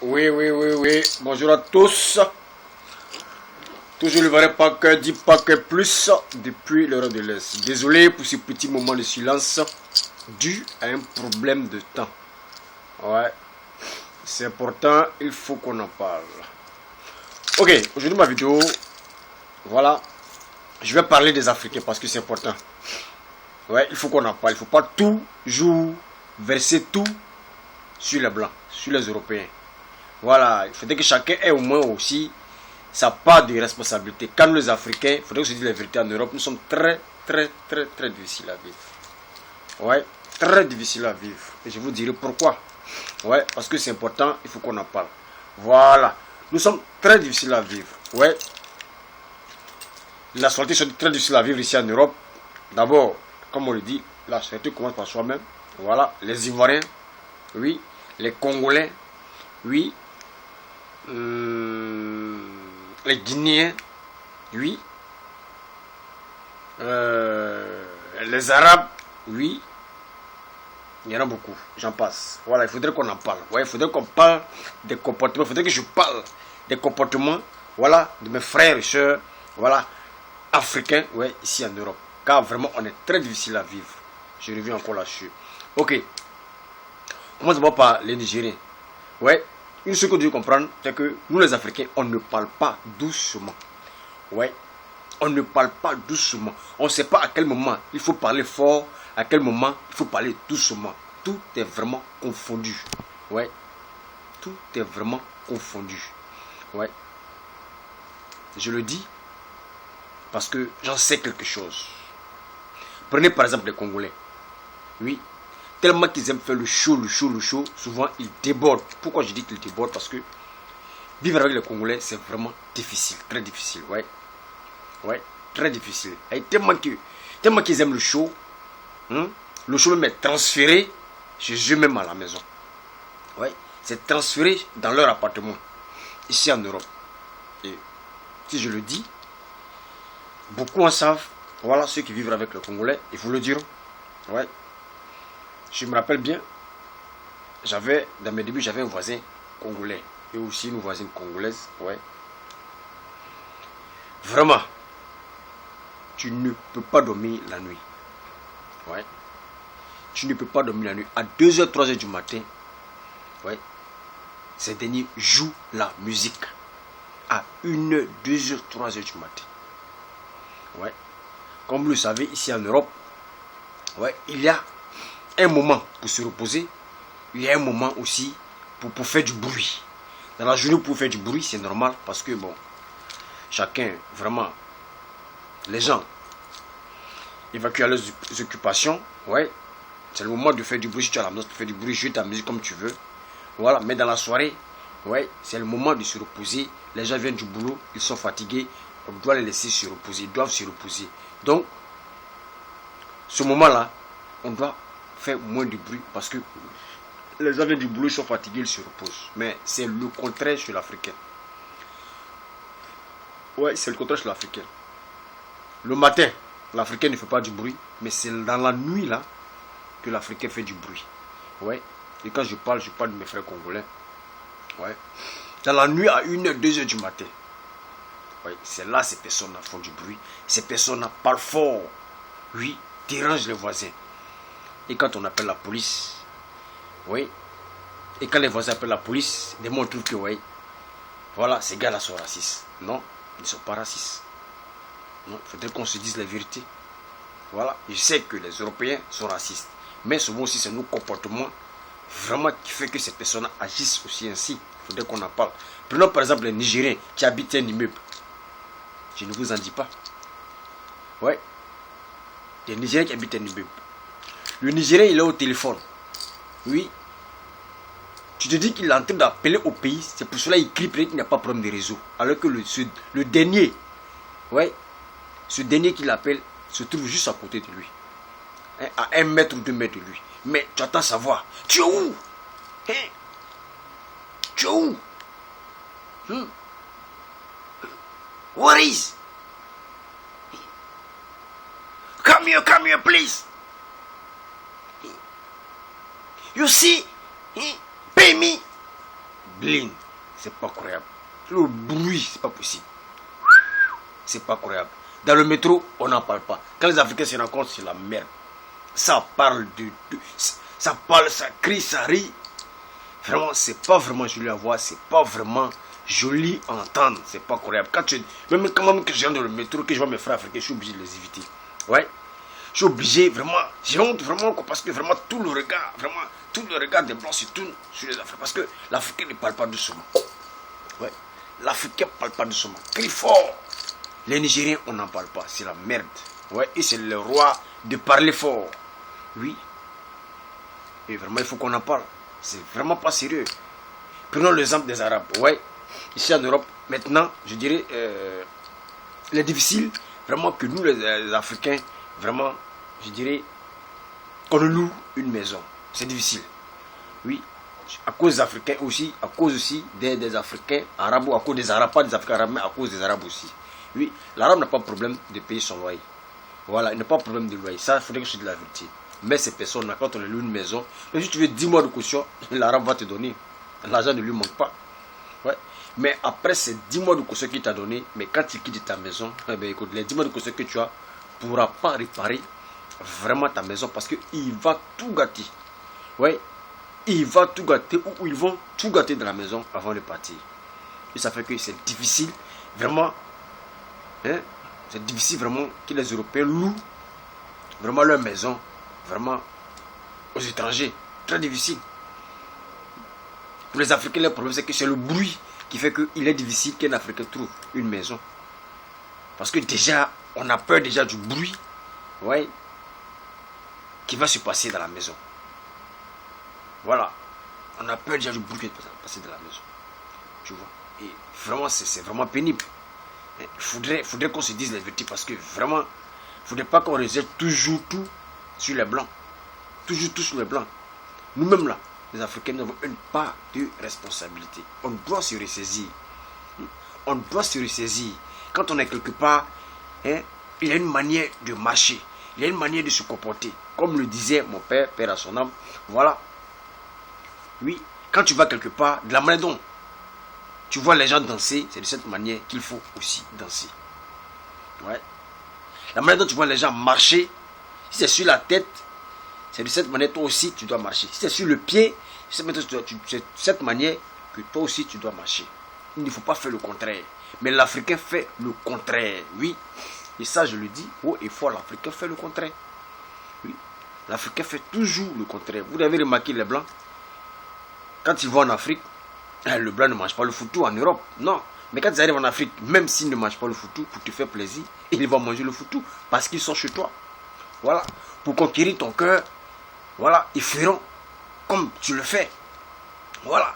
Oui, oui, oui, oui. Bonjour à tous. Toujours le vrai paquet, 10 paquets plus depuis l'Europe de l'Est. Désolé pour ce petit moment de silence dû à un problème de temps. Ouais, c'est important, il faut qu'on en parle. Ok, aujourd'hui ma vidéo, voilà, je vais parler des Africains parce que c'est important. Ouais, il faut qu'on en parle. Il ne faut pas toujours verser tout sur les Blancs, sur les Européens. Voilà, il faudrait que chacun ait au moins aussi sa part de responsabilité. Quand nous les Africains, il faudrait que je dise la vérité, en Europe, nous sommes très difficiles à vivre. Ouais, très difficiles à vivre. Et je vous dirai pourquoi. Ouais, parce que c'est important, il faut qu'on en parle. Voilà, nous sommes très difficiles à vivre. Ouais, la santé est très difficile à vivre ici en Europe. D'abord, comme on le dit, la santé commence par soi-même. Voilà, les Ivoiriens, oui, les Congolais, oui, les Guinéens, oui, les Arabes, oui, il y en a beaucoup, j'en passe. Voilà, il faudrait qu'on en parle. Ouais, il faudrait qu'on parle des comportements, il faudrait que je parle des comportements, voilà, de mes frères et sœurs, voilà, africains, ouais, ici en Europe. Car vraiment, on est très difficile à vivre. Je reviens encore là-dessus. Ok, commence d'abord par les Nigériens. Ouais, une chose que vous devez comprendre, c'est que nous les Africains, on ne parle pas doucement. Ouais, on ne parle pas doucement. On ne sait pas à quel moment il faut parler fort, à quel moment il faut parler doucement. Tout est vraiment confondu. Ouais, tout est vraiment confondu. Ouais, je le dis parce que j'en sais quelque chose. Prenez par exemple les Congolais. Oui, tellement qu'ils aiment faire le show, souvent ils débordent. Pourquoi je dis qu'ils débordent? Parce que vivre avec les Congolais, c'est vraiment difficile, très difficile, ouais. Ouais, très difficile. Et tellement qu'ils aiment le show même est transféré chez eux-mêmes à la maison. Ouais, c'est transféré dans leur appartement, ici en Europe. Et si je le dis, beaucoup en savent. Voilà ceux qui vivent avec les Congolais, il faut le dire. Ouais. Je me rappelle bien, dans mes débuts, j'avais un voisin congolais. Et aussi une voisine congolaise. Ouais. Vraiment, tu ne peux pas dormir la nuit. Ouais. Tu ne peux pas dormir la nuit. À 2h, 3h du matin, ouais, ces derniers jouent la musique. À 1h, 2h, 3h du matin. Ouais. Comme vous le savez, ici en Europe, ouais, il y a un moment pour se reposer. Il y a un moment aussi pour faire du bruit. Dans la journée, pour faire du bruit, c'est normal parce que, bon, chacun, vraiment, les gens évacuent leurs occupations. Ouais, c'est le moment de faire du bruit. Si tu as la maison, tu fais du bruit, jouer ta musique comme tu veux. Voilà, mais dans la soirée, ouais, c'est le moment de se reposer. Les gens viennent du boulot, ils sont fatigués. On doit les laisser se reposer, ils doivent se reposer. Donc, ce moment-là, on doit faire moins de bruit parce que les gens viennent du boulot, ils sont fatigués, ils se reposent. Mais c'est le contraire chez l'Africain. Ouais, c'est le contraire chez l'Africain. Le matin, l'Africain ne fait pas du bruit, mais c'est dans la nuit là que l'Africain fait du bruit. Ouais. Et quand je parle de mes frères congolais. Ouais. Dans la nuit à 1h, 2h du matin. Ouais, c'est là ces personnes font du bruit. Ces personnes parlent fort. Oui, dérangent les voisins. Et quand on appelle la police, oui. Et quand les voisins appellent la police, des mots on trouve que, oui, voilà, ces gars-là sont racistes. Non, ils ne sont pas racistes. Non, il faudrait qu'on se dise la vérité. Voilà, je sais que les Européens sont racistes. Mais souvent aussi, c'est nos comportements vraiment qui fait que ces personnes agissent aussi ainsi. Il faudrait qu'on en parle. Prenons par exemple les Nigériens qui habitent un immeuble. Je ne vous en dis pas. Ouais. Les Nigériens qui habitent un immeuble. Le Nigérien, il est au téléphone. Oui. Tu te dis qu'il est en train d'appeler au pays. C'est pour cela qu'il crie peut-être qu'il n'y a pas de problème de réseau. Alors que le dernier, ouais, ce dernier qu'il appelle se trouve juste à côté de lui. Hein, à 1 mètre ou 2 mètres de lui. Mais tu attends savoir. Tu es où? Hein? Tu es où? What is? Come here, please. You see? Pay me. bling, c'est pas croyable. Le bruit, c'est pas possible. C'est pas croyable. Dans le métro, on n'en parle pas. Quand les Africains se rencontrent, c'est la merde. Ça parle ça parle, ça crie, ça rit. Vraiment, c'est pas vraiment joli à voir, c'est pas vraiment joli à entendre, c'est pas croyable. Même quand je viens dans le métro, que je vois mes frères africains, je suis obligé de les éviter. Ouais. Je suis obligé, vraiment, j'ai honte vraiment, parce que vraiment tout le regard des Blancs se tourne sur les Africains. Parce que l'Africain ne parle pas doucement. Ouais. L'Africain ne parle pas doucement. Crie fort. Les Nigériens, on n'en parle pas, c'est la merde. Ouais, et c'est le roi de parler fort. Oui. Et vraiment, il faut qu'on en parle. C'est vraiment pas sérieux. Prenons l'exemple des Arabes. Ouais. Ici en Europe, maintenant, je dirais, il est difficile, vraiment, que nous, les Africains, vraiment, je dirais, qu'on loue une maison. C'est difficile. Oui. À cause des Africains aussi, à cause aussi des Africains arabes, à cause des Arabes, pas des Africains arabes, mais à cause des Arabes aussi. Oui, l'Arabe n'a pas de problème de payer son loyer. Voilà, il n'a pas de problème de loyer. Ça, il faudrait que je te dise la vérité. Mais ces personnes-là, quand on loue une maison, si tu veux 10 mois de caution, l'Arabe va te donner. L'argent ne lui manque pas. Ouais. Mais après ces 10 mois de caution qu'il t'a donné, mais quand tu quittes ta maison, eh bien, écoute, les 10 mois de caution que tu as ne pourra pas réparer vraiment ta maison parce qu'il va tout gâter. Ouais. Il va tout gâter ou ils vont tout gâter dans la maison avant de partir. Et ça fait que c'est difficile, vraiment. Hein, c'est difficile vraiment que les Européens louent vraiment leur maison vraiment aux étrangers. Très difficile. Pour les Africains, le problème c'est que c'est le bruit qui fait qu'il est difficile qu'un Africain trouve une maison. Parce que déjà, on a peur déjà du bruit, ouais, qui va se passer dans la maison. Voilà. On a peur déjà du bruit qui va se passer dans la maison. Tu vois. Et vraiment, c'est vraiment pénible. Il faudrait qu'on se dise la vérité parce que vraiment, il ne faudrait pas qu'on rejette toujours tout sur les Blancs. Toujours tout sur les Blancs. Nous-mêmes là, les Africains, nous avons une part de responsabilité. On doit se ressaisir. On doit se ressaisir. Quand on est quelque part, hein, il y a une manière de marcher. Il y a une manière de se comporter. Comme le disait mon père, père à son âme. Voilà. Oui, quand tu vas quelque part, de la manière dont tu vois les gens danser, c'est de cette manière qu'il faut aussi danser. Ouais. La manière dont tu vois les gens marcher, si c'est sur la tête, c'est de cette manière toi aussi tu dois marcher. Si c'est sur le pied, c'est de cette manière que toi aussi tu dois marcher. Il ne faut pas faire le contraire. Mais l'Africain fait le contraire. Oui. Et ça je le dis haut et fort, l'Africain fait le contraire. Oui. L'Africain fait toujours le contraire. Vous avez remarqué les Blancs, quand ils vont en Afrique, le blanc ne mange pas le foutou en Europe. Non. Mais quand ils arrivent en Afrique, même s'ils ne mangent pas le foutou, pour te faire plaisir, ils vont manger le foutou parce qu'ils sont chez toi. Voilà. Pour conquérir ton cœur, voilà, ils feront comme tu le fais. Voilà.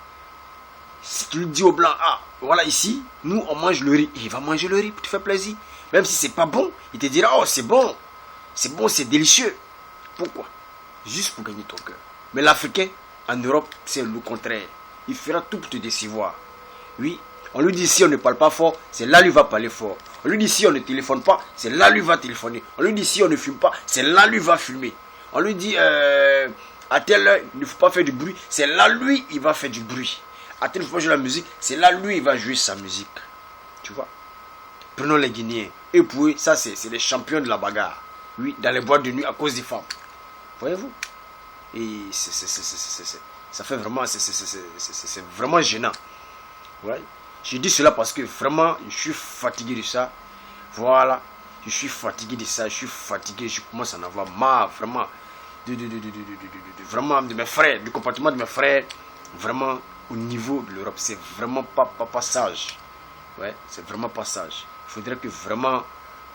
Si tu lui dis au blanc, ah, voilà ici, nous on mange le riz. Il va manger le riz pour te faire plaisir. Même si c'est pas bon, il te dira, oh c'est bon. C'est bon, c'est délicieux. Pourquoi? Juste pour gagner ton cœur. Mais l'Africain, en Europe, c'est le contraire. Il fera tout pour te décevoir. Oui, on lui dit si on ne parle pas fort, c'est là lui va parler fort. On lui dit si on ne téléphone pas, c'est là lui va téléphoner. On lui dit si on ne fume pas, c'est là lui va fumer. On lui dit à telle heure, il ne faut pas faire du bruit, c'est là lui il va faire du bruit. À telle fois jouer la musique, c'est là lui il va jouer sa musique. Tu vois. Prenons les Guinéens. Et pour eux, ça c'est les champions de la bagarre. Oui, dans les boîtes de nuit à cause des femmes. Voyez-vous. Et ça fait vraiment, c'est vraiment gênant. Ouais. Je dis cela parce que vraiment, je suis fatigué de ça. Voilà. Je suis fatigué de ça. Je suis fatigué. Je commence à en avoir marre, vraiment. Vraiment de mes frères, du comportement de mes frères. Vraiment, au niveau de l'Europe, c'est vraiment pas sage. Ouais, c'est vraiment pas sage. Il faudrait que vraiment,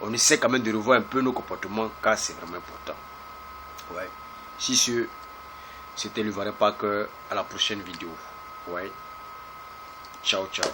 on essaie quand même de revoir un peu nos comportements, car c'est vraiment important. Ouais. Si c'était le vrai pas que à la prochaine vidéo. Ouais. Ciao, ciao.